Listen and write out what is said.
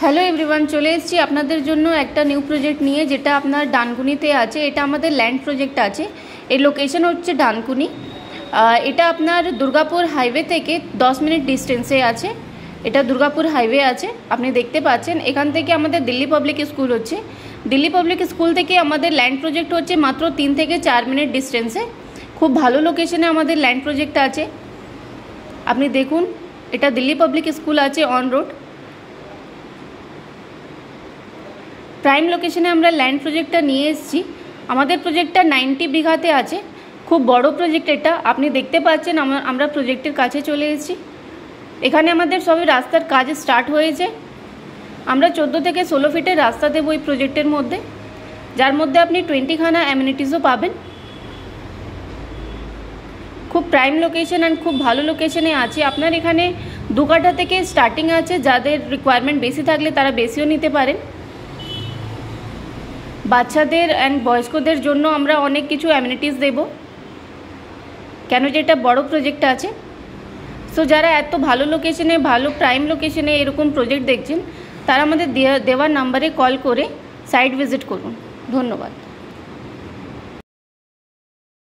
Hello everyone, চলে এসেছি আপনাদের জন্য একটা নিউ প্রজেক্ট নিয়ে, যেটা আপনার ডানকুনিতে আছে। এটা আমাদের ল্যান্ড প্রজেক্ট আছে। এর লোকেশন হচ্ছে ডানকুনি। এটা আপনার দুর্গাপুর হাইওয়ে থেকে 10 মিনিট ডিস্টেন্সে আছে। এটা দুর্গাপুর হাইওয়ে আছে, আপনি দেখতে পাচ্ছেন। এখান থেকে আমাদের দিল্লি পাবলিক স্কুল হচ্ছে। দিল্লি পাবলিক স্কুল থেকে আমাদের ল্যান্ড প্রজেক্ট হচ্ছে মাত্র 3 থেকে 4 মিনিট ডিস্টেন্সে। খুব ভালো লোকেশনে আমাদের ল্যান্ড প্রজেক্ট আছে। আপনি দেখুন, এটা দিল্লি পাবলিক স্কুল আছে অন রোড। প্রাইম লোকেশনে আমরা ল্যান্ড প্রজেক্টটা নিয়ে এসেছি। আমাদের প্রজেক্টটা 90 বিঘাতে আছে। খুব বড় প্রজেক্ট এটা, আপনি দেখতে পাচ্ছেন। আমরা প্রজেক্টের কাছে চলে এসেছি। এখানে আমাদের সবই রাস্তার কাজ স্টার্ট হয়েছে। আমরা 14 থেকে 16 ফিটের রাস্তা দেবো এই প্রজেক্টের মধ্যে, যার মধ্যে আপনি 20খানা অ্যামিনিটিসও পাবেন। খুব প্রাইম লোকেশন অ্যান্ড খুব ভালো লোকেশনে আছে। আপনার এখানে 2 কাঠা থেকে স্টার্টিং আছে। যাদের রিকোয়ারমেন্ট বেশি থাকলে তারা বেশিও নিতে পারেন। বাচ্চাদের অ্যান্ড বয়স্কদের জন্য আমরা অনেক কিছু অ্যামিনিটিস দেব, কেন যে এটা বড় প্রজেক্ট আছে। সো যারা এত ভালো লোকেশনে, ভালো প্রাইম লোকেশনে এরকম প্রজেক্ট দেখছেন, তারা আমাদের দেওয়ার নাম্বারে কল করে সাইট ভিজিট করুন। ধন্যবাদ।